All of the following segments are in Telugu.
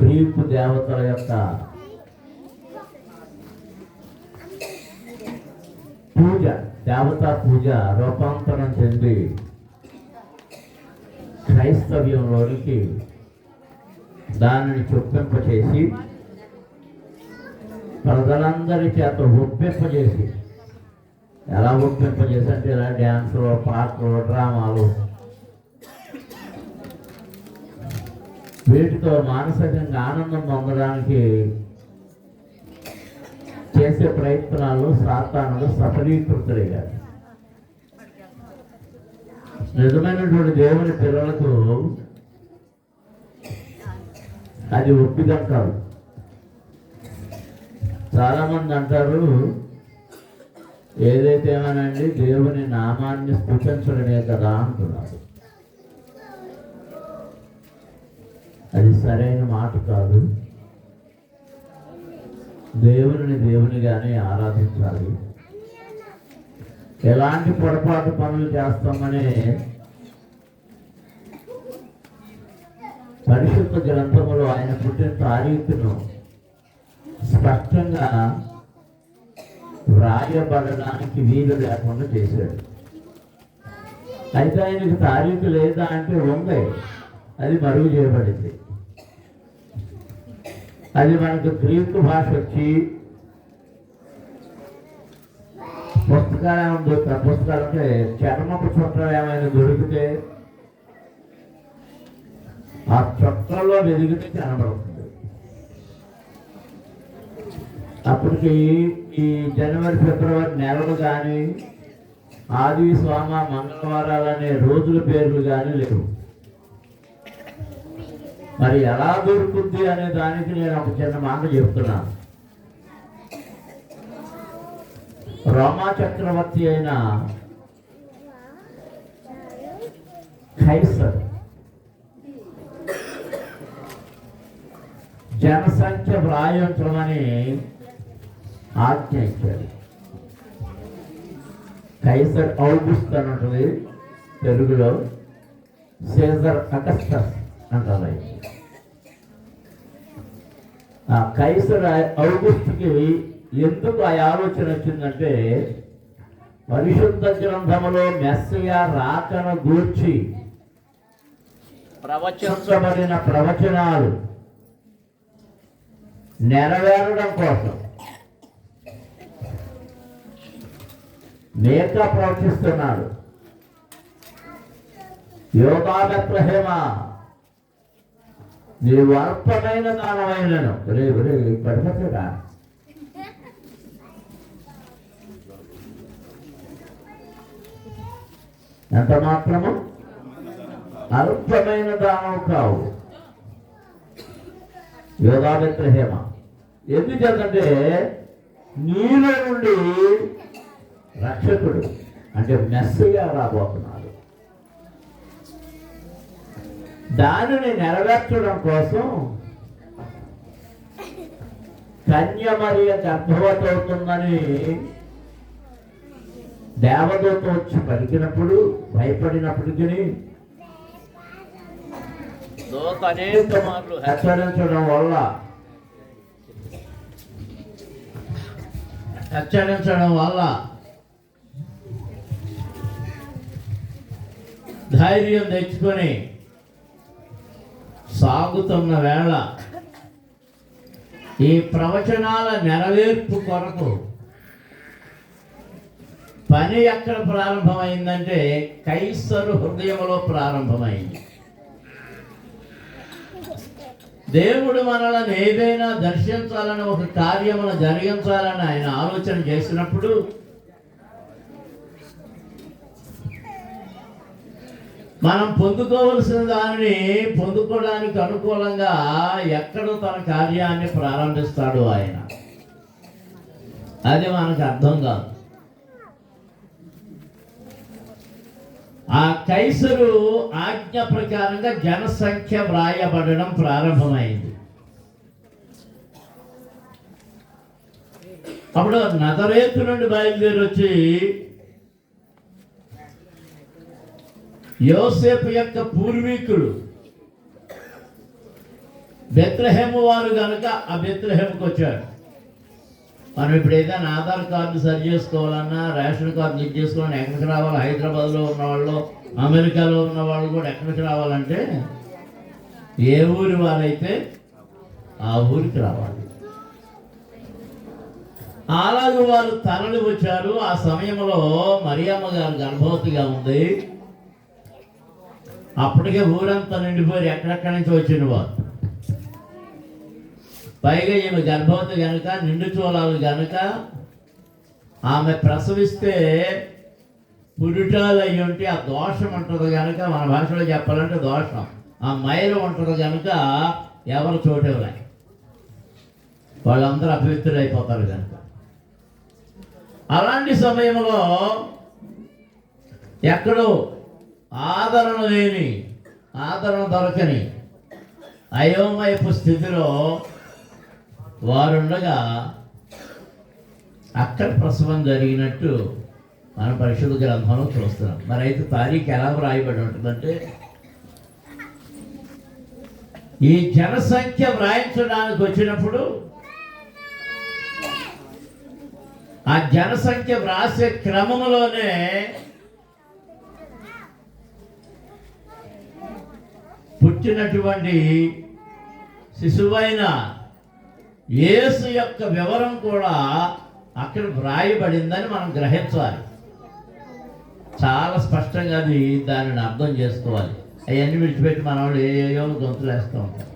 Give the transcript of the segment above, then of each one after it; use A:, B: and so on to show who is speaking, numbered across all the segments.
A: గ్రీకు దేవతల యొక్క పూజ, దేవతా పూజ రూపాంతరం చెంది క్రైస్తవ్యంలోనికి దానిని చొప్పింపచేసి ప్రజలందరి చేత ఒప్పింపజేసి, ఎలా ఒప్పింపజేసి అంటే ఇలా డ్యాన్సులు, పాటలు, డ్రామాలు, వీటితో మానసికంగా ఆనందం పొందడానికి చేసే ప్రయత్నాలు సాతానుడు సఫలీకృతులయ్యారు. నిజమైనటువంటి దేవుని పిల్లలకు అది ఒప్పిదం కాదు. చాలామంది అంటారు, ఏదైతే ఏమనండి దేవుని నామాన్ని స్తుతించడమే కదా అంటున్నారు. అది సరైన మాట కాదు. దేవుని దేవునిగానే ఆరాధించాలి. ఎలాంటి పొరపాటు పనులు చేస్తామనే పరిశుద్ధ గ్రంథములో ఆయన పుట్టిన తారీఖును స్పష్టంగా వ్రాయబడడానికి వీలు లేకుండా చేశాడు. అయితే ఆయనకు తారీఖు లేదా అంటే ఉంది, అది మరుగు చేయబడింది. అది మనకు గ్రీకు భాష వచ్చి పుస్తకాలు ఏమైనా దొరుకుతాయి. పుస్తకాలు అంటే చర్మపు చుట్టలు ఏమైనా దొరికితే ఆ చుట్టలో వెలిగితే కనబడుతుంది. అప్పటికి ఈ జనవరి, ఫిబ్రవరి నెలలు కానీ, ఆది, సోమ, మంగళవారాలు అనే రోజుల పేర్లు కానీ లేవు. మరి ఎలా దొరుకుతుంది అనే దానికి నేను ఒక చిన్న మాట చెప్తున్నాను. రోమా చక్రవర్తి అయిన కైసర్ జనసంఖ్య వ్రాయించమని ఆజ్ఞ ఇచ్చాడు. కైసర్ ఔగుస్ట్ అని ఉంటుంది తెలుగులో, సీజర్ అగస్టస్ అంటారు. ఆ కైసర్ ఔగుస్టుకి ఎందుకు ఆ ఆలోచన వచ్చిందంటే, పరిశుద్ధ గ్రంథములో మెస్సయ రాకను గూర్చి ప్రవచించబడిన ప్రవచనాలు నెరవేరడం కోసం మేకా ప్రవచిస్తున్నాడు. యోగా బెత్లెహేమా, నీవు అల్పమైన దానమైనను. పడిపోతుందా? ఎంత మాత్రము అల్పమైన దానం కావు. యోగా బెత్లెహేమా ఎందుకంటే నీలో నుండి రక్షకుడు అంటే మెస్సయ్య రాబోతున్నాడు. దానిని నెరవేర్చడం కోసం కన్య మరియ గర్భవతి అవుతుందని దేవదూత వచ్చి పలికినప్పుడు భయపడినప్పటికీ దూత అనేక మార్లు హెచ్చరించడం వల్ల ధైర్యం తెచ్చుకొని సాగుతున్న వేళ ఈ ప్రవచనాల నెరవేర్పు కొరకు పని ఎక్కడ ప్రారంభమైందంటే కైసరు హృదయంలో ప్రారంభమైంది. దేవుడు మనలను ఏదైనా దర్శించాలని, ఒక కార్యమును జరిగించాలని ఆయన ఆలోచన చేసినప్పుడు మనం పొందుకోవలసిన దానిని పొందుకోవడానికి అనుకూలంగా ఎక్కడో తన కార్యాన్ని ప్రారంభిస్తాడు ఆయన. అది మనకు అర్థం కాదు. ఆ కైసరు ఆజ్ఞ ప్రకారంగా జనసంఖ్య వ్రాయబడడం ప్రారంభమైంది. అప్పుడు నజరేతు నుండి బయలుదేరి వచ్చి యోసేపు యొక్క పూర్వీకుడు బెత్లెహేము వారు కనుక ఆ బెత్లెహేముకి వచ్చాడు. మనం ఇప్పుడు ఏదైనా ఆధార్ కార్డు సరి చేసుకోవాలన్నా, రేషన్ కార్డు లింక్ చేసుకోవాలన్నా ఎక్కడికి రావాలి? హైదరాబాద్లో ఉన్నవాళ్ళు, అమెరికాలో ఉన్న వాళ్ళు కూడా ఎక్కడికి రావాలంటే ఏ ఊరి వారైతే ఆ ఊరికి రావాలి. అలాగే వారు తరలి వచ్చారు. ఆ సమయంలో మరియమ్మ గారు గర్భవతిగా ఉంది. అప్పటికే ఊరంతా నిండిపోయి ఎక్కడెక్కడి నుంచి వచ్చిన వారు. పైగా ఈమె గర్భవతి కనుక, నిండు చూలాలు కనుక, ఆమె ప్రసవిస్తే పురిటాలు అయ్యి ఉంటే ఆ దోషం ఉంటుంది కనుక, మన భాషలో చెప్పాలంటే దోషం, ఆ మైలు ఉంటుంది కనుక ఎవరు చోటేవారు, వాళ్ళందరూ అపవిత్రులైపోతారు కనుక. అలాంటి సమయంలో ఎక్కడో ఆదరణ లేని, ఆదరణ దొరకని అయోమయపు స్థితిలో వారుండగా అక్కడ ప్రసవం జరిగినట్టు మన పరిశుద్ధ గ్రంథంలో చూస్తున్నాం. మరి అయితే తారీఖు ఎలా వ్రాయబడి ఉంటుందంటే, ఈ జనసంఖ్య వ్రాయించడానికి వచ్చినప్పుడు ఆ జనసంఖ్య వ్రాసే క్రమంలోనే పుట్టినటువంటి శిశువైన యేసు యొక్క వివరం కూడా అక్కడ వ్రాయబడిందని మనం గ్రహించాలి. చాలా స్పష్టంగా దానిని అర్థం చేసుకోవాలి. అవన్నీ విడిచిపెట్టి మన వాళ్ళు ఏయో గొంతులు వేస్తూ ఉంటారు.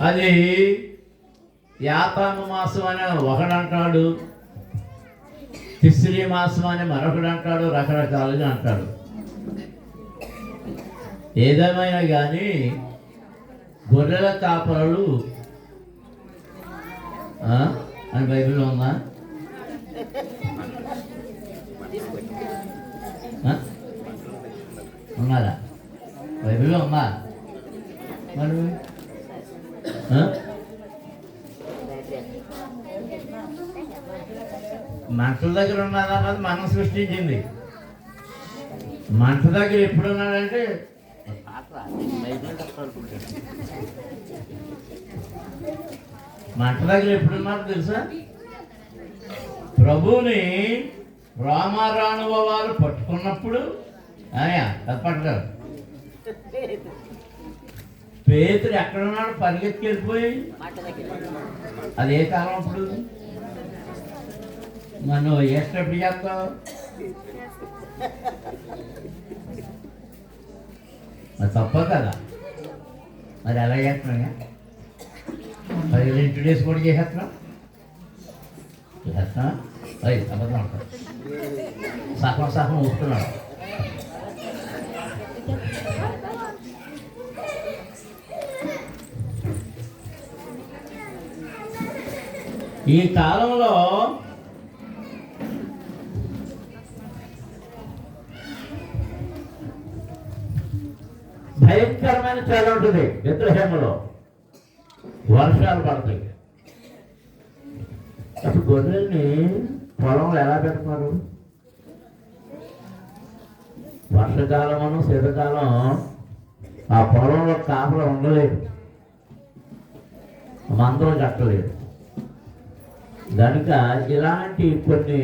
A: అది యాతాము మాసం అని ఒకడు అంటాడు, తిస్రీ మాసం అని మరొకడు అంటాడు, రకరకాలుగా అంటాడు. ఏదేమైనా కానీ గొర్రెల కాపరులు అని బైబిల్లో ఉందా? ఉన్నారా? బైబిల్లో ఉందా? మరి మంటల దగ్గర ఉన్నదా అన్నది మనం సృష్టించింది. మంట దగ్గర ఎప్పుడు ఉన్నాడంటే మంట దగ్గర ఎప్పుడున్నారు తెలుసా? ప్రభువుని రామారాణువ వారు పట్టుకున్నప్పుడు పట్టుకారు. పేతురు ఎక్కడున్నాడు? పరిగెత్తుకెళ్ళిపోయి. అదే కాలం అప్పుడు. మనం ఎప్పుడు చేస్తావు? అది తప్ప కదా. మరి ఎలా చేస్తున్నాగా? మరి ఇంట్రడ్యూస్ కూడా చేసేస్తున్నా అది అబద్ధం అంటారు. సగం సగం ఊపుతున్నాడు. ఈ కాలంలో భయంకరమైన చలి ఉంటుంది. బెత్లెహేములో వర్షాలు పడతాయి. అసలు గొర్రెల్ని పొలంలో ఎలా పెడతారు? వర్షకాలమును శీతకాలం ఆ పొలంలో కాపలా ఉండలేదు, మందలు కట్టలేదు. కనుక ఇలాంటి కొన్ని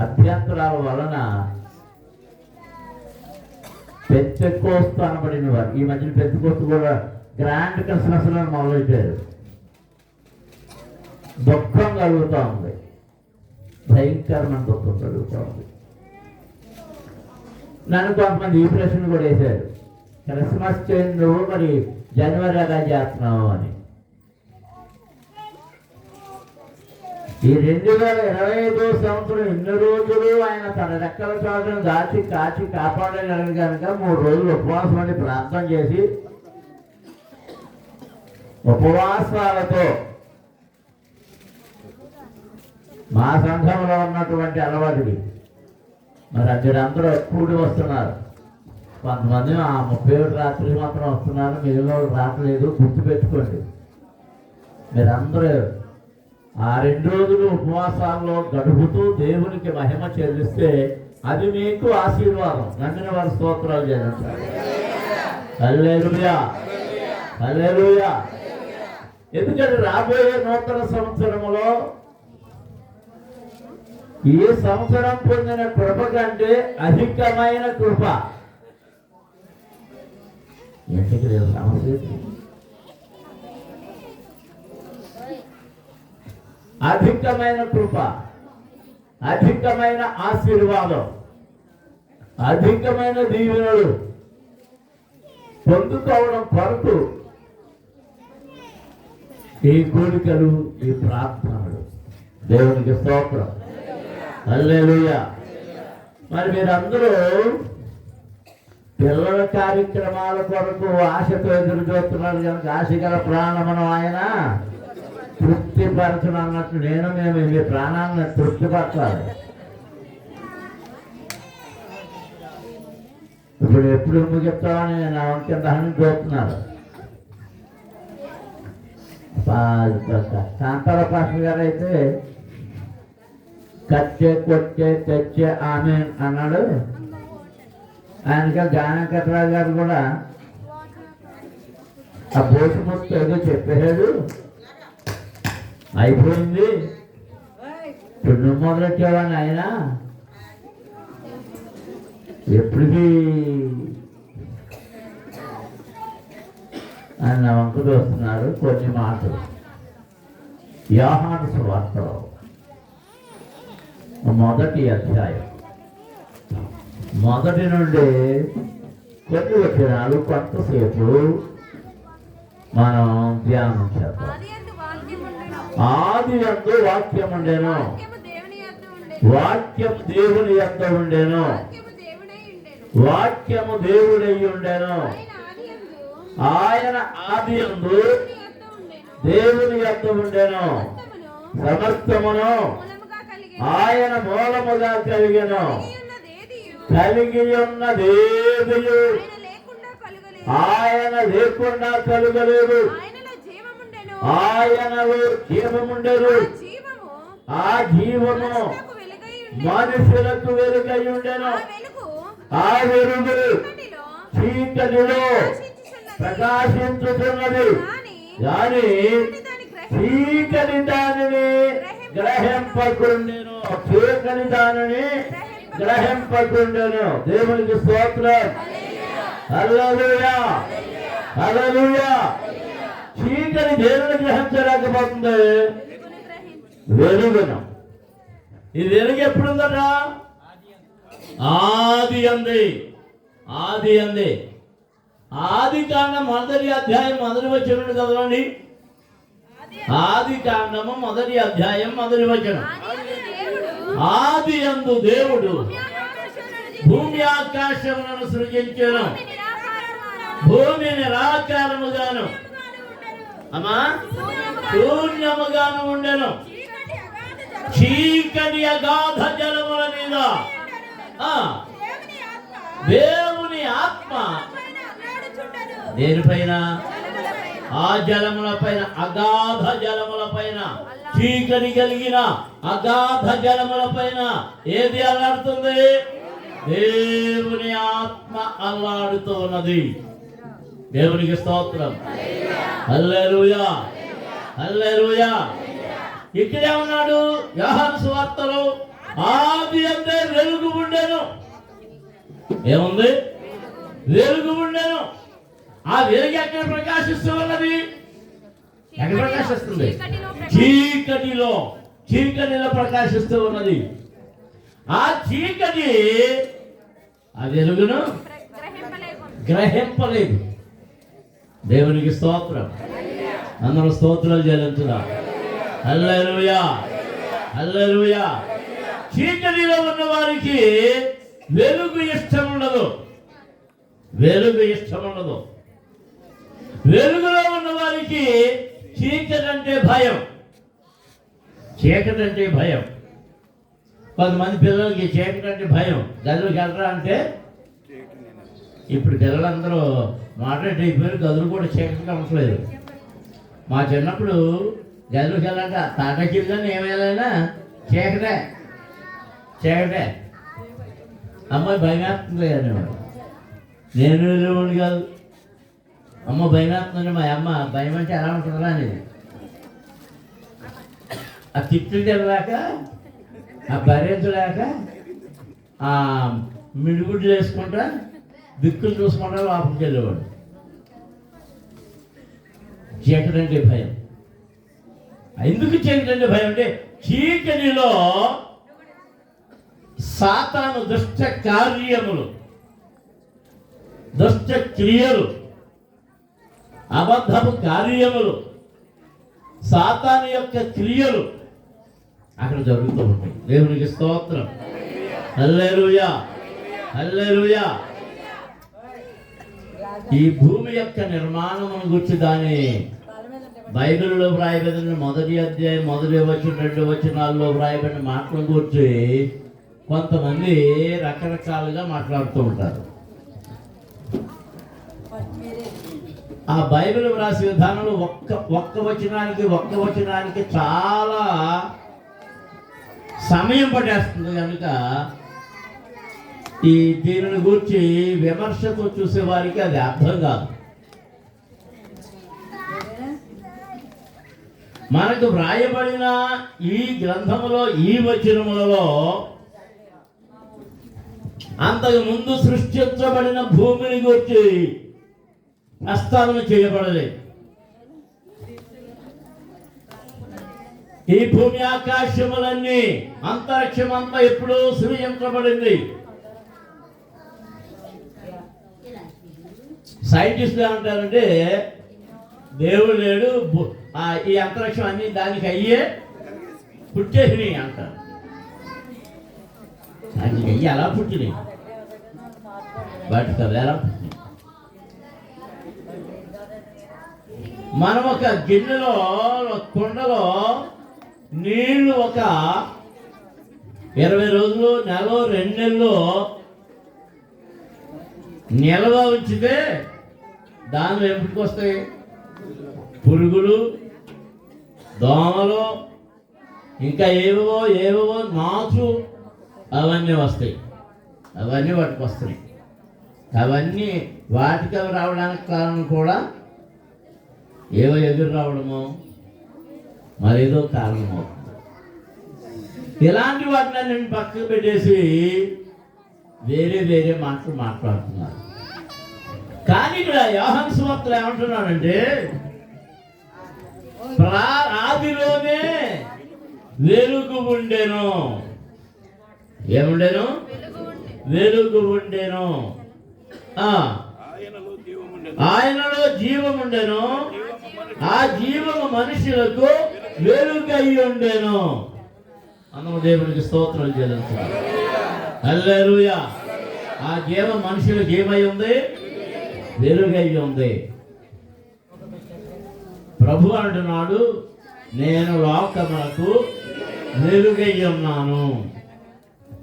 A: అభ్యంతరాల వలన పెద్దకోస్తు అనబడిన వారు, ఈ మధ్యన పెద్దకోస్తు కూడా గ్రాండ్ కన్స్ట్రక్షన్ మొదలెట్టారు. దుఃఖం కలుగుతూ ఉంది, భయంకరమైన దుఃఖం కలుగుతూ ఉంది. నన్ను కొంతమంది ఈ ప్రశ్న కూడా వేశారు, క్రిస్మస్ చేంజ్ మరి జనవరి ఎలా చేస్తున్నావు అని. ఈ 2025 సంవత్సరం ఇన్ని రోజులు ఆయన తన రెక్కల చాటును దాచి కాచి కాపాడగలిగిన కనుక 3 రోజులు ఉపవాసం అని ప్రార్థన చేసి ఉపవాసాలతో మా సంఘంలో ఉన్నటువంటి అలవాటుది మరి అందరూ కూడి వస్తున్నారు. కొంతమంది ఆ 37 రాత్రి మాత్రం వస్తున్నారు, మిగిలిన వాళ్ళు రావట్లేదు. గుర్తుపెట్టుకోండి, మీరందరూ ఆ 2 రోజులు ఉపవాసాల్లో గడుపుతూ దేవునికి మహిమ చెల్లిస్తే అది మీకు ఆశీర్వాదం. నమ్మిన వారి స్తోత్రాలు చేయండి. హల్లెలూయా, హల్లెలూయా. ఎందుకంటే రాబోయే నూతన సంవత్సరములో ఈ సంవత్సరం పొందిన కృప కంటే అధికమైన కృప. ఎందుకు సమస్య? అధికమైన కృప, అధికమైన ఆశీర్వాదం, అధికమైన దీవెనలు పొందుకోవడం కొరకు ఈ కోరికలు, ఈ ప్రార్థనలు. దేవునికి స్తోత్రం. హల్లెలూయా. మరి మీరందరూ పిల్లల కార్యక్రమాల కొరకు ఆశతో ఎదురు చూస్తున్నారు కనుక ఆశ గల ప్రాణమును ఆయన తృప్తిపరచను అన్నట్టు మేము మీ ప్రాణాలను తృప్తిపరచాలి. ఇప్పుడు ఎప్పుడు ముగిస్తామని నా వంట దాన్ని చూస్తున్నారు. శాంతాల పాస్టర్ గారు అయితే కచ్చే కొచ్చే తెచ్చే ఆమె అన్నాడు. ఆయనగా జానకట్రావు గారు కూడా ఆ బోసు మొత్తం ఏదో చెప్పేశాడు, అయిపోయింది. ఇప్పుడు నువ్వు మొదలెట్టేవాడిని ఆయన ఎప్పటికీ ఆయన వంకులు వస్తున్నారు. కొన్ని మాటలు యోహాను సువార్తలో మొదటి అధ్యాయం మొదటి నుండి కొన్ని వచనాలు కొంతసేపు మనం ధ్యానం చేద్దాం. ఆది యందు వాక్యం ఉండెను, వాక్యం దేవుని యొద్ద ఉండెను, వాక్యము దేవుడై ఉండెను. ఆయన ఆది యందు దేవుని యొద్ద ఉండెను. సమస్తమును ఆయన మూలముగా కలిగెను. కలిగి ఉన్నదేదియు ఆయన లేకుండా కలుగలేదు. ఆయనలో జీవముండెను. ఆ జీవము మనుషులకు వెలుగై ఉండెను. ఆ వెలుగు చీకటిలో ప్రకాశించుతున్నది, కానీ చీకటి దానిని గ్రహింపకుండెను. చీకటి దానిని గ్రహింపకుండెను. దేవునికి స్తోత్రం. హల్లెలూయా, హల్లెలూయా. చీకటి దేవుని గ్రహించలేకపోతుంది, వెలుగును. ఈ వెలుగు ఎప్పుడుందట? ఆది అంది, ఆది అంది. ఆది కాండం మొదటి అధ్యాయం మొదటి వచనం చదవండి. ఆది కాండము మొదటి అధ్యాయం మొదటి వచనం. ఆది యందు దేవుడు భూమి ఆకాశములను సృజించెను. భూమి నిరాకారముగాను అమ్మా శూన్యముగాను ఉండెను. చీకటి అగాధ జలముల మీద దేవుని ఆత్మ దేనిపైన? ఆ జలముల పైన, అగాధ జలముల పైన, చీకటి కలిగిన అగాధ జలముల పైన ఏది అల్లాడుతుంది? దేవుని ఆత్మ అల్లాడుతూ ఉన్నది. దేవునికి స్తోత్రం. హల్లెలూయా, హల్లెలూయా. ఇక్కడే ఉన్నాడు యోహాను సువార్తలో, ఆది అందే వెలుగు ఉండెను. ఏముంది? వెలుగు ఉండెను. ఆ వెలుగు ఎక్కడ ప్రకాశిస్తూ ఉన్నది? ఎక్కడ ప్రకాశిస్తుంది? చీకటిలో, చీకటిలో ప్రకాశిస్తూ ఉన్నది. ఆ చీకటి ఆ వెలుగును గ్రహింపలేదు. దేవునికి స్తోత్రం. అందరూ స్తోత్రాలు చెల్లించుదాం. హల్లెలూయా, హల్లెలూయా. చీకటిలో ఉన్న వారికి వెలుగు ఇష్టం ఉండదు, వెలుగు ఇష్టం ఉండదు. వెలుగులో ఉన్న వారికి చీకటి అంటే భయం, చీకటి అంటే భయం. కొంతమంది పిల్లలకి చీకటి అంటే భయం. గదులకు వెళ్ళరా అంటే, ఇప్పుడు పిల్లలందరూ మోడరేట్ అయిపోయారు, గదులు కూడా చీకటిగా ఉండలేదు. మా చిన్నప్పుడు గదులకు వెళ్ళాక తాటాకిలు కానీ ఏమైనా చీకటే, చీకటే. అమ్మాయి భయమేస్తుంది అనేవాడు. నేను వెళ్ళేవాడు కాదు. అమ్మ భయమేస్తుందండి, మా అమ్మ భయం అంటే ఎలా ఉంటుందా అనేది. ఆ తిట్లు తినలేక, ఆ భరించలేక, ఆ మిడిగుడ్లు వేసుకుంటా దిక్కులు చూసుకుంటా లోపలికి వెళ్ళేవాడు. చీకటి అంటే భయం. ఎందుకు చీకటి అంటే భయం అంటే చీకటిలో సాతాను దుష్ట కార్యములు, దుష్ట క్రియలు, అబద్ధపు కార్యములు, సాతాను యొక్క క్రియలు అక్కడ జరుగుతూ ఉంటాయి. దేవునికి స్తోత్రం. హల్లెలూయా, హల్లెలూయా. ఈ భూమి యొక్క నిర్మాణం గురించి దాని బైబిల్లో వ్రాయబడిన మొదటి అధ్యాయం మొదటి వచ్చిన 2 వచనాల్లో వ్రాయబడిన మాటల గురించి కొంతమంది రకరకాలుగా మాట్లాడుతూ ఉంటారు. ఆ బైబిల్ వ్రాసే విధానంలో ఒక్క వచనానికి చాలా సమయం పట్టేస్తుంది కనుక ఈ దీనిని గురించి విమర్శతో చూసే వారికి అది అర్థం కాదు. మనకు వ్రాయబడిన ఈ గ్రంథములో ఈ వచనములలో అంతకు ముందు సృష్టించబడిన భూమిని గురించి ప్రస్తావన చేయబడలేదు. ఈ భూమి ఆకాశములన్నీ, అంతరిక్షం అంతా ఎప్పుడూ సృజించబడింది. సైంటిస్టులు ఏమంటారంటే దేవుడు లేడు, ఈ అంతరిక్షం అన్ని దానికి అయ్యే పుట్టేసినాయి అంటారు. దానికి అయ్యి అలా పుట్టినాయి, వాటికి అవి ఎలా పుట్టినాయి. మనం ఒక గిన్నెలో, కుండలో నీళ్లు ఒక 20 రోజులు, నెల, 2 నెలలు నిల్వ ఉంచితే దానిలో ఎప్పటికి వస్తాయి? పురుగులు, దోమలు, ఇంకా ఏవేవో నాచు అవన్నీ వస్తాయి. అవన్నీ వాటికి వస్తున్నాయి. అవన్నీ వాటికి అవి రావడానికి కారణం కూడా ఏవో ఎదురు రావడమో మరేదో కారణం అవుతుంది. ఇలాంటి వాటిని నేను పక్కకు పెట్టేసి వేరే మాటలు మాట్లాడుతున్నారు. కానీ ఇక్కడ యోహాను సువార్తలో ఏమంటున్నాడంటే ఆదిలోనే వెలుగు ఉండెను. ఏముండెను? వెలుగు ఉండెను. ఆయనలో జీవముండెను, ఆ జీవము మనుషులకు వెలుగై ఉండెను. అన్నము దేవునికి స్తోత్రం చెల్లించాలి. హల్లెలూయా. ఆ జీవం మనుషులకు ఏమై ఉంది? వెలుగై ఉంది. ప్రభు అంటున్నాడు, నేను లోకమునకు వెలుగై ఉన్నాను.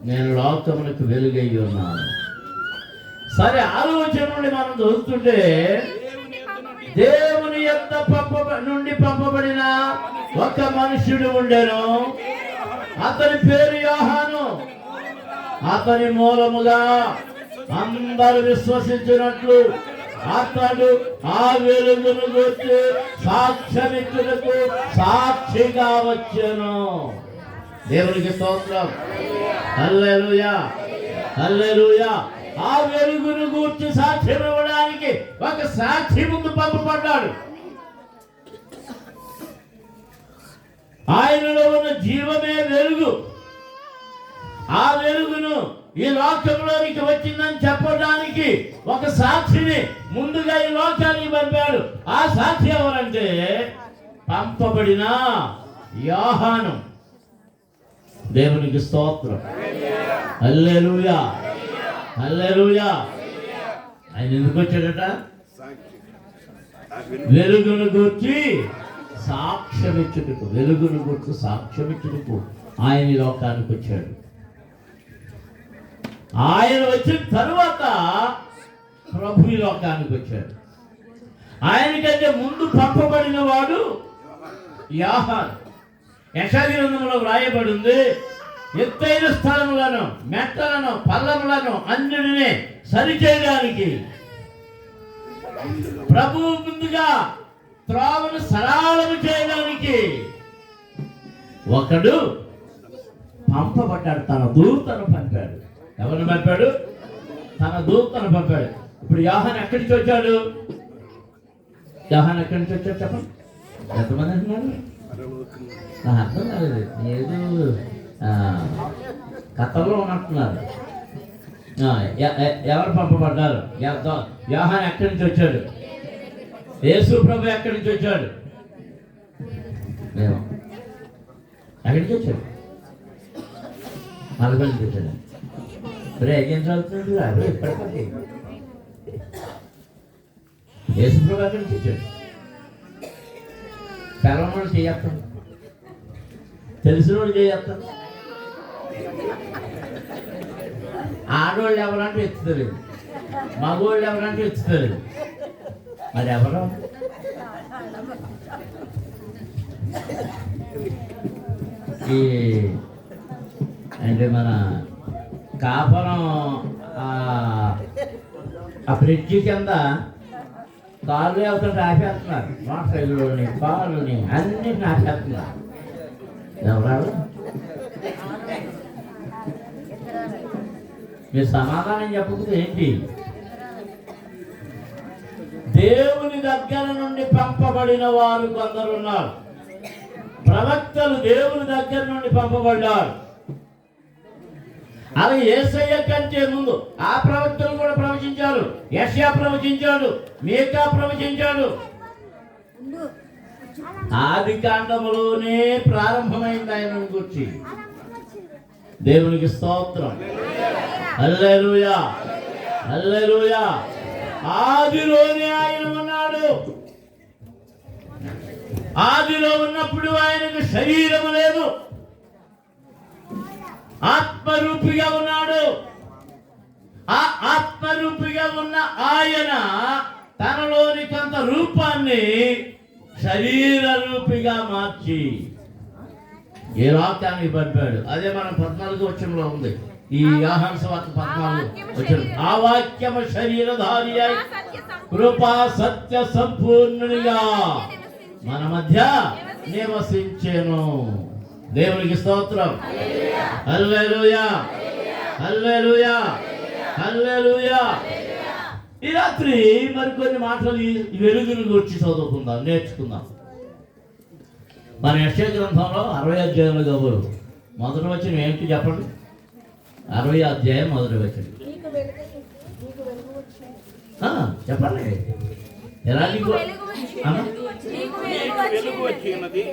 A: నేను లోకమునకు వెలుగై ఉన్నాను. సరే, ఆలోచన నుండి మనం చదువుతుంటే దేవుని యొక్క నుండి పంపబడిన ఒక మనుష్యుడు ఉండెను. అతని పేరు యోహాను. అతని మూలముగా అందరూ విశ్వసించినట్లు అతడు ఆ వెలుగును గురించి సాక్ష్యమిచ్చుటకు సాక్షిగా వచ్చెను. దేవునికి స్తోత్రం. హల్లెలూయా, హల్లెలూయా. ఆ వెలుగును గూర్చి సాక్ష్యం ఇవ్వడానికి ఒక సాక్షి ముందు పంపబడ్డాడు. ఆయనలో ఉన్న జీవమే వెలుగు. ఆ వెలుగును ఈ లోకంలోనికి వచ్చిందని చెప్పడానికి ఒక సాక్షిని ముందుగా ఈ లోకానికి పంపాడు. ఆ సాక్షి ఎవరంటే పంపబడిన యోహాను. దేవునికి స్తోత్రం. హల్లెలూయా, హల్లెలూయా. ఆయన ఎందుకు వచ్చాడట? వెలుగును గూర్చి సాక్ష్యమిచ్చుటకు, వెలుగును గూర్చి సాక్ష్యమిచ్చుటకు ఆయన ఈ లోకానికి వచ్చాడు. ఆయన వచ్చిన తరువాత ప్రభు ఈ లోకానికి వచ్చాడు. ఆయనకంటే ముందు పంపబడిన వాడు యోహాను. యెషయా గ్రంథంలో వ్రాయబడింది, ఎత్తైన స్థలములను, మెట్టలను, పల్లములను అన్నిటినీ సరిచేయడానికి ప్రభువు ముందుగా త్రోవను సరళము చేయడానికి ఒకడు పంపబడ్డాడు. తన దూతను పంపాడు. ఎవరిని పంపాడు? తన దూతను పంపాడు. ఇప్పుడు యోహాను ఎక్కడి నుంచి వచ్చాడు? యోహాను ఎక్కడి నుంచి వచ్చాడు చెప్పండి. ఎంతమంది అంటున్నారు? అర్థం కాలేదు. ఏదో కథల్లో ఉన్నట్టున్నారు. ఎవరు పంపబడ్డారు? యోహాను ఎక్కడి నుంచి వచ్చాడు? యేసు ప్రభు ఎక్కడి నుంచి వచ్చాడు? మేము ఎక్కడి నుంచి వచ్చాడు? నలభై నుంచి వచ్చాడు. ఏం చదువుతుంది? అదే ఇప్పటికీ యేసు ప్రభు ఎక్కడి నుంచి వచ్చాడు? తెలవనోడు చేయత్తాను, తెలిసినోడు చేయత్తాను. ఆడవాళ్ళు ఎవరంటే ఎత్తుతలేదు, మగవాళ్ళు ఎవరంటే ఎత్తుతలేదు. మరి ఎవరు? ఈ అంటే మన కాపురం ఆ బ్రిడ్జి కింద కాళ్ళు ఎవరితో ఆపేస్తున్నారు. మోటార్ సైకిల్ని, కాళ్ళని అన్నిటిని ఆపేస్తున్నారు. ఎవరు? మీరు సమాధానం చెప్పకపోతే ఏంటి? దేవుని దగ్గర నుండి పంపబడిన వారు కొందరు ఉన్నారు. ప్రవక్తలు దేవుని దగ్గర నుండి పంపబడ్డారు. అలా యేసయ్య కంటే ముందు ఆ ప్రవక్తలు కూడా ప్రవచించారు. యెషయా ప్రవచించాడు, మీకా ప్రవచించాడు. ఆది కాండములోనే ప్రారంభమైంది ఆయన గురించి. దేవునికి స్తోత్రం. హల్లెలూయా, హల్లెలూయా. ఆదిలోనే ఆయన ఉన్నాడు. ఆదిలో ఉన్నప్పుడు ఆయనకు శరీరము లేదు, ఆత్మరూపిగా ఉన్నాడు. ఆ ఆత్మరూపిగా ఉన్న ఆయన తనలోని కొంత రూపాన్ని శరీర రూపిగా మార్చి ఏ లోకానికి పంపాడు. అదే మనం 14వ వచనంలో ఉంది. ఈ యోహాను సువార్త 14వ వచనం. ఆ వాక్యము శరీరధారి అయి కృపా సత్య సంపూర్ణునిగా మన మధ్య నివసించెను. దేవునికి స్తోత్రం. హల్లెలూయా, హల్లెలూయా, హల్లెలూయా. ఈ రాత్రి మరికొన్ని మాటలు ఈ వెలుగును గురించి చదువుకుందాం, నేర్చుకుందాం. మన యెషయా గ్రంథంలో 60 అధ్యాయంలో గౌరవం మొదటి వచనం ఏంటి చెప్పండి? 60 అధ్యాయం మొదటి వచనం చెప్పండి. ఎలా నీకు నీకు వెలుగు వచ్చి ఉన్నది.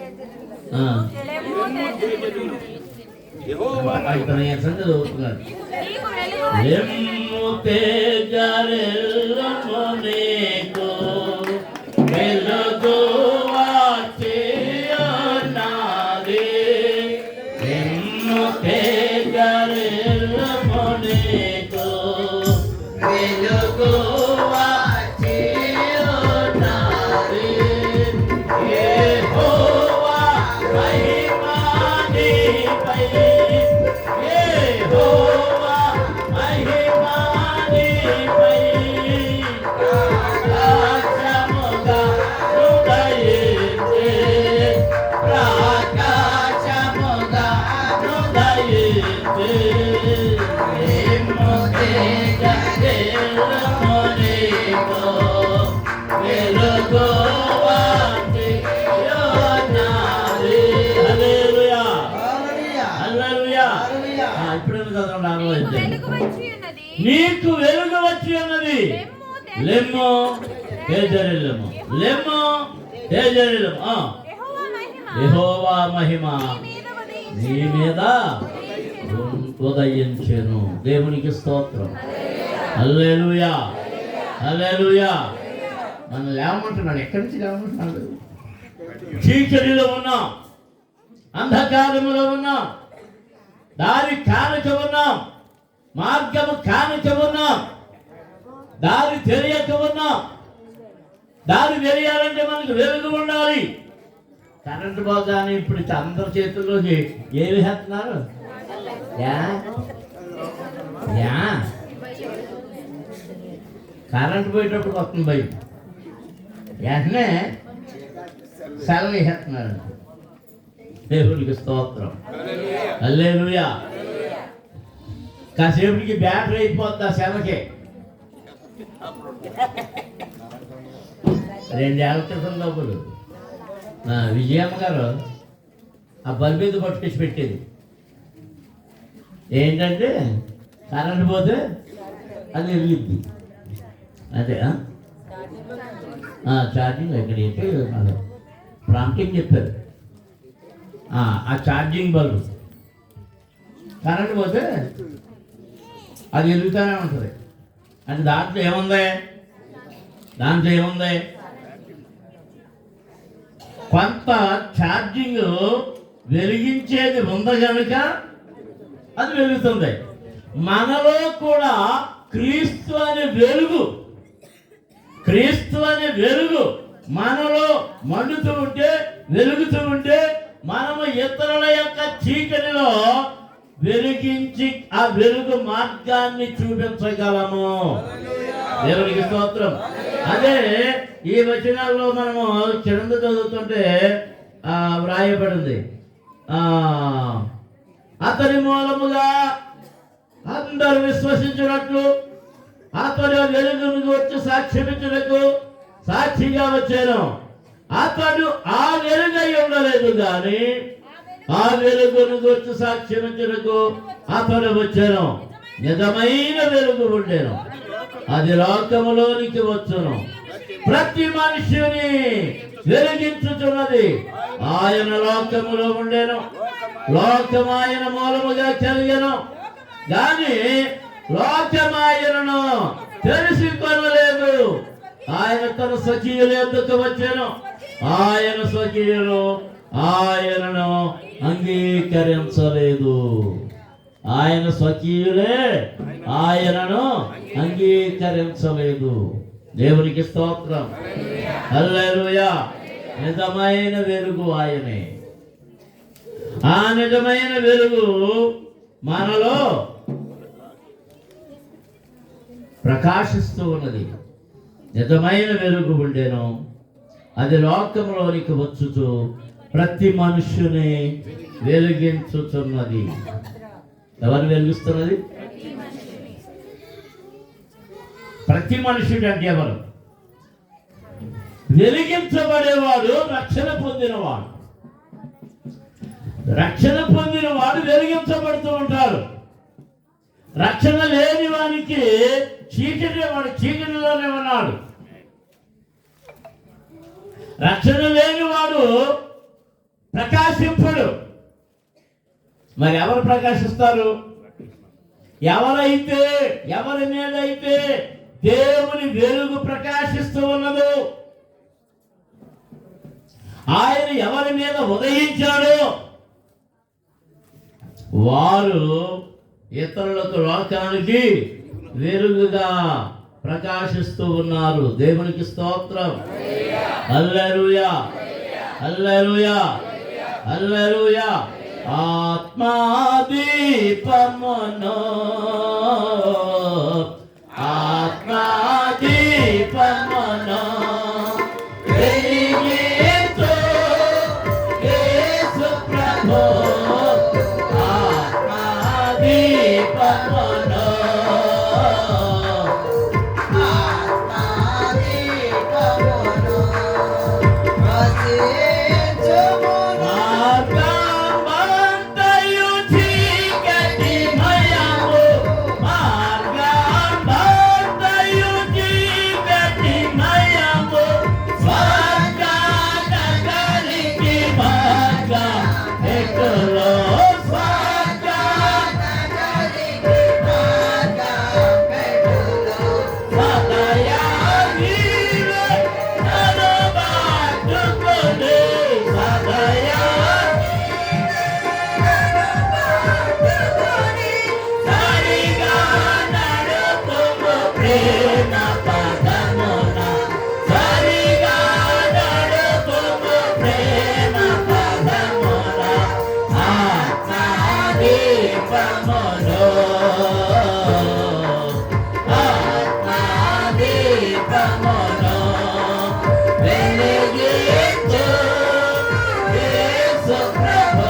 A: లెమ్మో తేజరిల్లము, లెమ్మో తేజరిల్లము. యెహోవా మహిమ నీ మీద ఉదయించెను. దేవునికి స్తోత్రం. హల్లెలూయా, హల్లెలూయా. మనం లేవమంటున్నాడు. ఎక్కడి నుంచి లేవమంటున్నాడు? చీకటిలో ఉన్నాం, అంధకారములో ఉన్నాం, దారి కానక ఉన్నాం, మార్గము కానక ఉన్నాం, దారి తెలియక ఉన్నాం. దారి తెలియాలంటే మనకు వెలుగు ఉండాలి. కరెంటు పోగానే ఇప్పుడు అందరి చేతుల్లోకి ఏమి వేస్తున్నారు? కరెంటు పోయేటప్పుడు వస్తుంది భయం, వెంటనే సెలవు వేసేస్తున్నారు. దేవునికి స్తోత్రం, హల్లెలూయా. కాసేపటికి బ్యాటరీ అయిపోద్ది ఆ సెలవుకే. 2 ఏళ్ల క్రితం డబ్బులు విజయమ్మ గారు ఆ బల్బు మీద పట్టుకొచ్చి పెట్టేది. ఏంటంటే కరెంట్ పోతే అది వెలిగిద్ది. అదే ఛార్జింగ్ ఎక్కడ ఏంటి ప్రాంప్టింగ్ చెప్పారు. ఆ ఛార్జింగ్ బల్బు కరెంట్ పోతే అది వెలుగుతూనే ఉంటుంది. అంటే దాంట్లో ఏముంది? కొంత ఛార్జింగ్ వెలిగించేది ఉంది కనుక అది వెలుగుతుంది. మనలో కూడా క్రీస్తు అనే వెలుగు మనలో మండుతూ ఉంటే, వెలుగుతూ ఉంటే, మనము ఇతరుల యొక్క చీకటిలో వెలిగించి ఆ వెలుగు మార్గాన్ని చూపించగలము. దేవునికి స్తోత్రం. అదే ఈ వచనాల్లో మనము కింద చదువుతుంటే వ్రాయబడింది, అతని మూలముగా అందరూ విశ్వసించినట్లు అతడు వెలుగును వచ్చి సాక్ష్యమించుటకు సాక్షిగా వచ్చాను. అతడు ఆ వెలుగై ఉండలేదు కానీ ఆ వెలుగును వచ్చి సాక్ష్యమించుటకు అతడు వచ్చాను. నిజమైన వెలుగు ఉండేను, అది లోకములోనికి వచ్చును, ప్రతి మనుష్యుని వెలిగించుచున్నది. ఆయన లోకములో ఉండేను, లోకము ఆయన మూలముగా కలిగెను, కానీ లోకమాయనను తెలుసుకొనలేదు. ఆయన తన స్వకీయుల యొద్దకు వచ్చెను, ఆయన స్వకీయులు ఆయనను అంగీకరించలేదు. ఆయన స్వకీయులే ఆయనను అంగీకరించలేదు. దేవునికి స్తోత్రం, హల్లెలూయా. నిజమైన వెలుగు ఆయనే. ఆ నిజమైన వెలుగు మనలో ప్రకాశిస్తూ ఉన్నది. నిజమైన వెలుగు ఉండేను, అది లోకంలోనికి వచ్చుచు ప్రతి మనుష్యుని వెలిగించుచున్నది. ఎవరు వెలిగిస్తున్నది? ప్రతి మనుషుడు. అంటే ఎవరు? వెలిగించబడేవాడు రక్షణ పొందినవాడు. రక్షణ పొందినవాడు వెలిగించబడుతూ ఉంటారు. రక్షణ లేని వానికి చీకటిలోనే ఉన్నాడు. రక్షణ లేని వాడు ప్రకాశింపడు. మరి ఎవరు ప్రకాశిస్తారు? ఎవరి మీద అయితే దేవుని వెలుగు ప్రకాశిస్తూ ఉన్నదో, ఆయన ఎవరి మీద ఉదయించాడో వారు ఇతరులకు, లోకానికి వెలుగుగా ప్రకాశిస్తూ ఉన్నారు. దేవునికి స్తోత్రం, హల్లెలూయా, హల్లెలూయా, హల్లెలూయా. ఆత్మాదీపమును, ఆత్మాదీపమును వెలిగించు యేసు ప్రభు, ఆత్మాదీపమును, ఆత్మాదీపమును Sunday. వెలిగించు యేసు ప్రభు.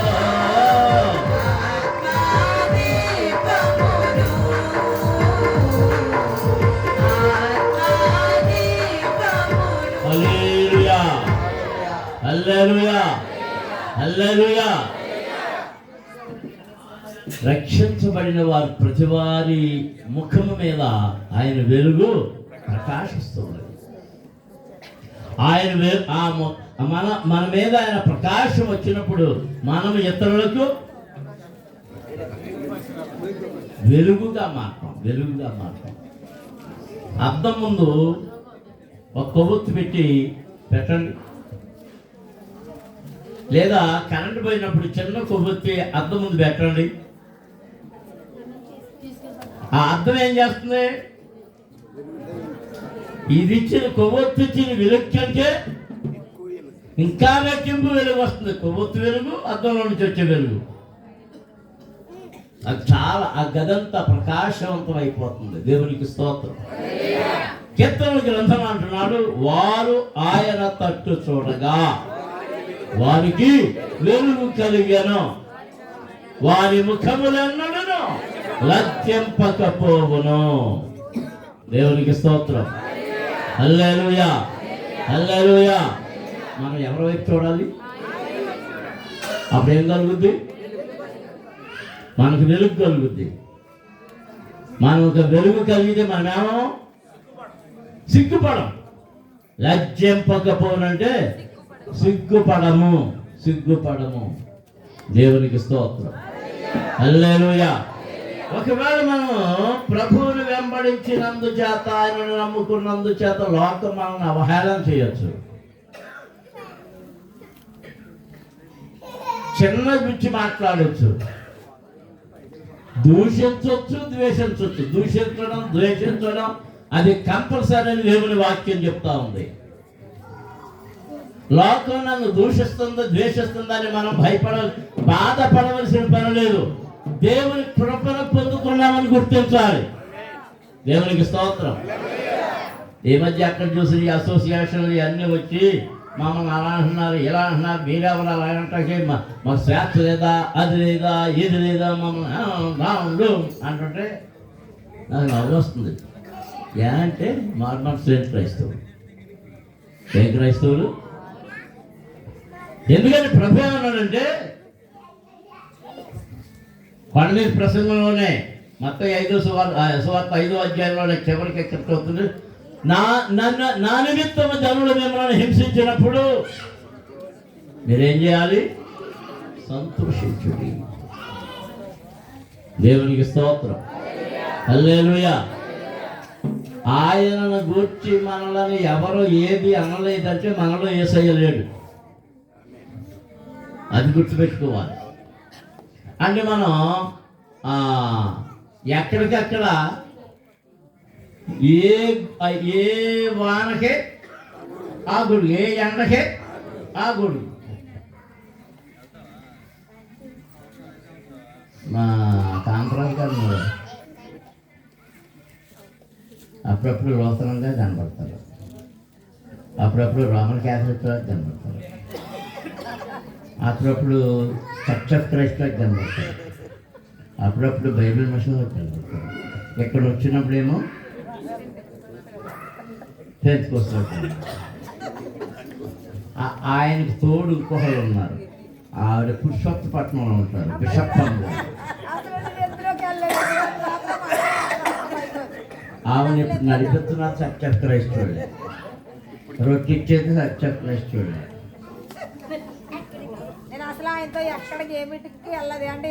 A: హల్లెలూయా హల్లెలూయా హల్లెలూయా. రక్షించబడిన వారు ప్రతి వారి ముఖము మీద ఆయన వెలుగు ప్రకాశిస్తున్నది. ఆయన మన మీద ఆయన ప్రకాశం వచ్చినప్పుడు మనం ఇతరులకు వెలుగుగా మారుతాం. అద్దం ముందు ఒక కొవ్వొత్తు పెట్టండి, లేదా కరెంటు పోయినప్పుడు చిన్న కొవ్వొత్తి అద్దం ముందు పెట్టండి. ఆ అద్దం ఏం చేస్తుంది? ఇది ఇచ్చిన కొవ్వొత్తు ఇచ్చిన వెలుగు కంటే ఇంకా రెట్టింపు వెలుగు వస్తుంది. కొవ్వొత్తు వెలుగు, అద్దంలో నుంచి వచ్చే వెలుగు, అది చాలా ఆ గదంతా ప్రకాశవంతం అయిపోతుంది. దేవునికి స్తోత్రం. కీర్తనల గ్రంథం అంటున్నాడు, వారు ఆయన తట్టు చూడగా వారికి వెలుగు కలిగెను, వారి ముఖములెన్నడను లజ్జింపకపోవును. దేవునికి స్తోత్రం. హల్లెలూయా హల్లెలూయా. మనం ఎవరి వైపు చూడాలి? అప్పుడు ఏం కలుగుద్ది? మనకు వెలుగు కలుగుద్ది. మనకు వెలుగు కలిగితే మనమేమో సిగ్గుపడం. లజ్జింపకపోనంటే సిగ్గుపడము. దేవునికి స్తోత్రం. హల్లెలూయా. ఒకవేళ మనం ప్రభువుని వెంబడించినందు చేత, ఆయనను నమ్ముకున్నందు చేత లోకం మనల్ని అవహేళన చేయొచ్చు, చిన్న గురించి మాట్లాడచ్చు, దూషించవచ్చు, ద్వేషించవచ్చు. ద్వేషించడం అది కంపల్సరీ అని దేవుని వాక్యం చెప్తా ఉంది. లోకం నన్ను దూషిస్తుందో ద్వేషిస్తుందని మనం బాధపడవలసిన పని లేదు. దేవుని కృపను పొందుకున్నామని గుర్తించాలి. దేవునికి స్తోత్రం. ఈ మధ్య అక్కడ చూసి ఈ అసోసియేషన్లు ఇవన్నీ వచ్చి మమ్మల్ని అలా అంటున్నారు, ఇలా అంటున్నారు, మీరెవరు అలా అంటే మాకు స్వేచ్ఛ లేదా, అది లేదా, ఇది లేదా, మమ్మల్ని అంటుంటే నాకు నవ్వు వస్తుంది. అంటే మార్మల్స్ క్రైస్తవులు. ఏ క్రైస్తవులు? ఎందుకంటే ప్రభు ఏమన్నాడంటే కొండ మీద ప్రసంగంలోనే మత్తయి 5వ సువార్త 5వ అధ్యాయంలోనే చివరికి ఎక్కడికి నా నిమిత్తము జనులు మిమ్మల్ని హింసించినప్పుడు మీరేం చేయాలి? సంతోషించుడి. దేవునికి స్తోత్రం. హల్లెలూయా. ఆయనను గూర్చి మనల్ని ఎవరు ఏది అనలేదంటే మనలో యేసయ్య లేడు. అది గుర్తుపెట్టుకోవాలి. అంటే మనం ఎక్కడికక్కడ ఏ వానకే ఆ గుడి, ఏ ఎండకే ఆ గుడి. మా కాంతరాజు గారు అప్పుడప్పుడు లోతనంగా కనబడతారు, అప్పుడప్పుడు రోమన్ క్యాథలిక్గా కనబడతారు, అప్పుడప్పుడు చర్చ్ ఆఫ్ క్రైస్ట్గా కనబడతారు, అప్పుడప్పుడు బైబిల్ మిషన్లో కనబడతారు. ఇక్కడ వచ్చినప్పుడేమో పెంచుకొస్తారు. ఆయనకు తోడు ఇంకొకరు ఉన్నారు, ఆవిడ పురుషోత్తపట్నంలో ఉంటారు, బిషప్పంలో. ఆమెను ఇప్పుడు నడిపిస్తున్నారు చర్చ్ ఆఫ్ క్రైస్ట్ వాళ్ళే, రొట్టె ఇచ్చేది చర్చ్ ఆఫ్ క్రైస్ట్ వాళ్ళే.
B: అసలు ఆయనతో ఎక్కడికి ఏమిటికి వెళ్ళదు అంటే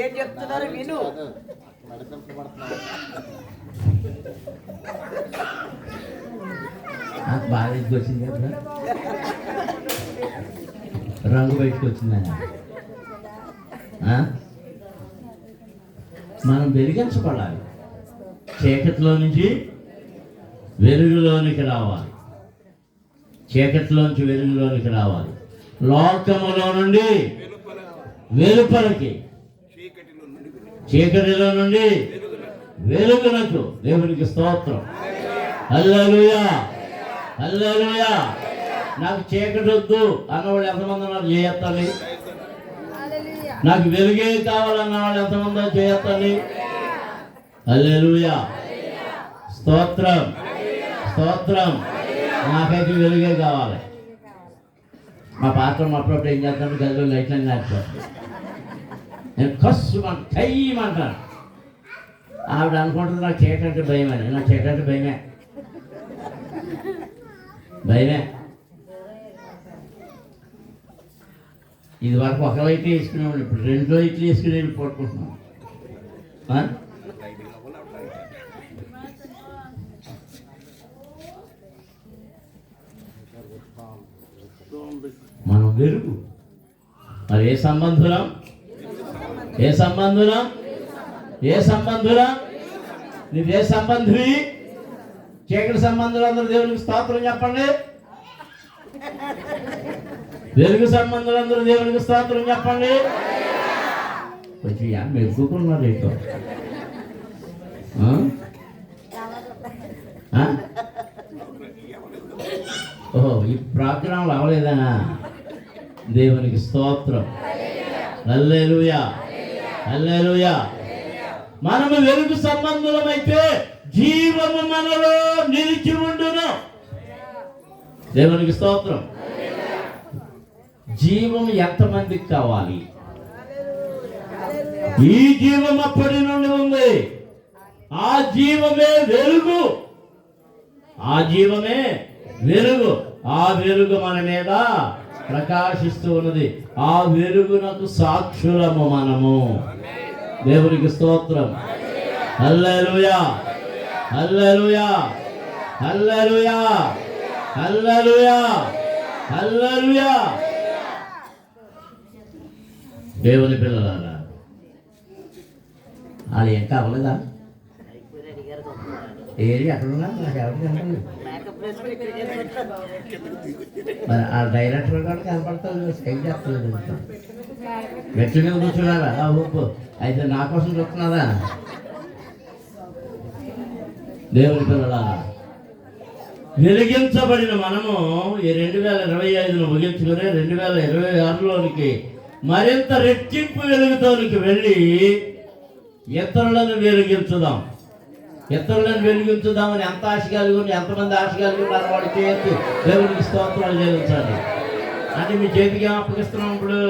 C: ఏం చెప్తున్నారు విను.
A: బాగా ఇంటికి వచ్చింది కదా, రంగు బయటకు వచ్చిందా? మనం వెలిగించబడాలి, చీకటిలో నుంచి వెలుగులోనికి రావాలి, చీకటిలోంచి వెలుగులోనికి రావాలి, లోకములో నుండి వెలుపలకి, చీకటిలో నుండి వెలుగునకు. దేవునికి స్తోత్రం. హల్లెలూయా హల్లెలూయా. నాకు చీకటి వద్దు అన్నవాళ్ళు ఎంతమంది ఉన్నారు? చేయొద్దండి.
B: హల్లెలూయా.
A: నాకు వెలుగే కావాలన్న వాళ్ళు ఎంతమంది చేయొద్దండి. హల్లెలూయా. స్తోత్రం, స్తోత్రం. నాకైతే వెలుగే కావాలి. మా పాత్ర అప్పుడప్పుడు ఏం చేస్తాను, గదిలో లైట్లన్నీ ఆడిపోతాను. నేను కస్సు కయ్యమంటాను. ఆవిడ అనుకుంటుంది నాకు చీకటి అంటే భయం అని. నాకు చీకటి అంటే భయమే, భయమే. ఇది వరకు ఒక లైట్ వేసుకునేవాళ్ళు, ఇప్పుడు 2 లైట్లు వేసుకుని వెళ్ళి పడుకుంటున్నాం. మనం వెలుగు. మరి ఏ సంబంధులం? ఏ సంబంధులం? ఏ సంబంధులం? నువ్వే సంబంధివి? చీకటి సంబంధులు అందరూ దేవునికి స్తోత్రం చెప్పండి. వెలుగు సంబంధులు అందరూ దేవునికి స్తోత్రం చెప్పండి. కొంచెం మెరుగుకున్నారు ఏంటో. ఓహో, ఈ ప్రోగ్రాంలు అవ్వలేదనా? దేవునికి స్తోత్రం. హల్లెలూయా, హల్లెలూయా. మనము వెలుగు సంబంధులమైతే జీవము మనలో నిలిచి ఉండును. దేవునికి స్తోత్రం. జీవం ఎంతమందికి కావాలి? ఈ జీవం అప్పటి నుండి ఉంది. ఆ జీవమే వెలుగు, ఆ జీవమే వెలుగు. ఆ వెలుగు మన మీద ప్రకాశిస్తూ ఉన్నది. ఆ వెలుగునకు సాక్షులము మనము. దేవునికి స్తోత్రం. హల్లెలూయా, హల్లెలూయా, హల్లెలూయా, హల్లెలూయా, హల్లెలూయా. దేవుని పిల్లలారా, అది ఇంకా అవ్వలేదా? ఏది అక్కడున్నా నాకు ఎవరు కనపడలేదు. మరి ఆ డైరెక్టర్ కూడా కనపడతాడు, ఏం చేస్తలేదు. మెట్ల మీద కూర్చున్నారా? ఊపు అయితే నా కోసం చూస్తున్నారా? దేవుని పిల్లలారా, వెలిగించబడిన మనము ఈ 2025ను ముగించుకుని 2026లోనికి మరింత రెట్టింపు వెలుగుతోనికి వెళ్ళి ఇతరులను వెలిగించుదాం. ఇతరులను వెలిగించుదామని ఎంత ఆశ కలిగి, ఎంతమంది ఆశ కలిగి ఉన్నారు వాడు చేయొచ్చు. దేవునికి స్తోత్రాలు చెల్లించండి. అంటే మీ చేతికి ఏం అప్పగిస్తున్నాం? ఇప్పుడు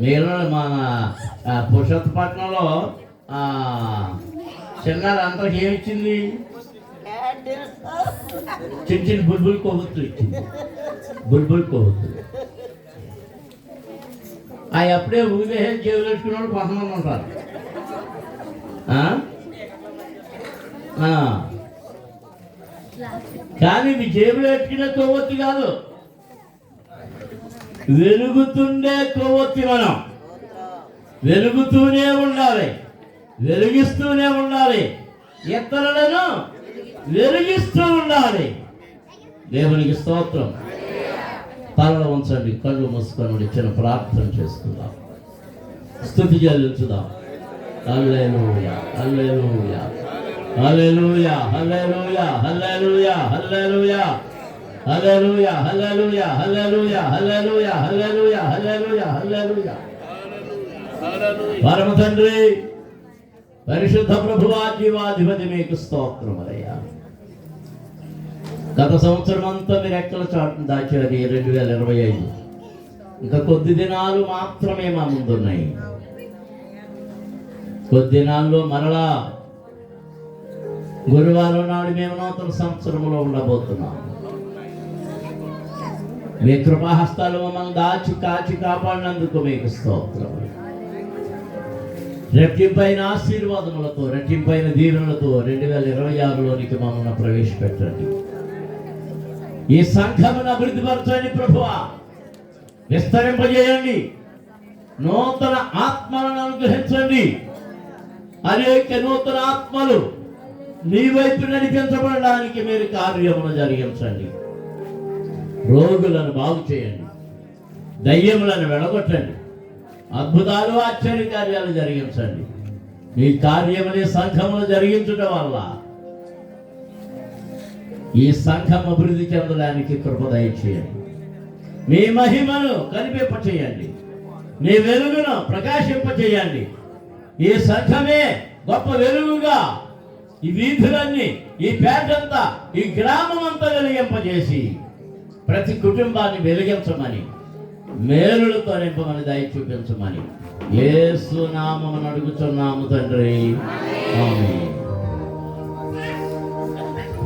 A: మీరు మన పురుషోత్తపట్నంలో చిన్నారు అందరికి ఏమి ఇచ్చింది? చిన్న చిన్న బుల్బుల్ కొవ్వొత్తులు ఇచ్చింది. బుల్బుల్ కొవ్వొత్తులు అవి అప్పుడే ఊదే జేబులు పెట్టుకున్న వాళ్ళు కొంతమంది ఉంటారు. కానీ ఇవి జేబులు పెట్టుకునే కొవ్వొత్తి కాదు, వెలుగుతుండే కొవ్వొత్తి. మనం వెలుగుతూనే ఉండాలి, వెలిగిస్తూనే ఉండాలి, ఇతరులను వెలిగిస్తూ ఉండాలి. దేవునికి స్తోత్రం. తలలో ఉంచండి, కళ్ళు మూసుకొని చిన్న ప్రార్థన చేసుకుందాం, స్తుతి చెల్లించుదాం. హల్లెలూయా, హల్లెలూయా, హల్లెలూయా, హల్లెలూయా, హల్లెలూయా, హల్లెలూయా, హల్లెలూయా, హల్లెలూయా, హల్లెలూయా, హల్లెలూయా, హల్లెలూయా, హల్లెలూయా, హల్లెలూయా. పరమ తండ్రి, పరిశుద్ధ ప్రభువా, జీవాధిపతి మీకు స్తోత్రములయ్యా. గత సంవత్సరం అంతా మీరు ఎక్కల చాటును దాచారు. 2025 ఇంకా కొద్ది దినాలు మాత్రమే మా ముందున్నాయి. కొద్ది దినాల్లో మరలా గురువారం నాడు మేము నూతన సంవత్సరంలో ఉండబోతున్నాం. మీ కృపాహస్తాలు మమ్మల్ని దాచి కాచి కాపాడినందుకు మీకు స్తోత్రం. రెట్టింపైన ఆశీర్వాదములతో, రెట్టింపైన దీవెనలతో 2026లోనికి మమ్మల్ని ప్రవేశపెట్టండి. ఈ సంఘమును అభివృద్ధిపరచండి ప్రభువా, విస్తరింపజేయండి. నూతన ఆత్మలను అనుగ్రహించండి. అనేక నూతన ఆత్మలు నీ వైపు నడిపించబడడానికి మీరు కార్యమును జరిగించండి. రోగులను బాగు చేయండి, దయ్యములను వెడగొట్టండి, అద్భుతాలు ఆశ్చర్య కార్యాలు జరిగించండి. మీ కార్యముని సంఘమును జరిగించడం వల్ల ఈ సంఘం అభివృద్ధి చెందడానికి కృప దయచేయండి. మీ మహిమను కనిపింపచేయండి. మీ వెలుగును ప్రకాశింపచేయండి. ఈ సంఘమే గొప్ప వెలుగుగా ఈ వీధులన్నీ, ఈ పేటంతా, ఈ గ్రామం అంతా వెలిగింపజేసి ప్రతి కుటుంబాన్ని వెలిగించమని, మేలులతో నింపమని దయ చూపించమని యేసు నామమున అడుగుచున్నాము తండ్రి. ఆమేన్.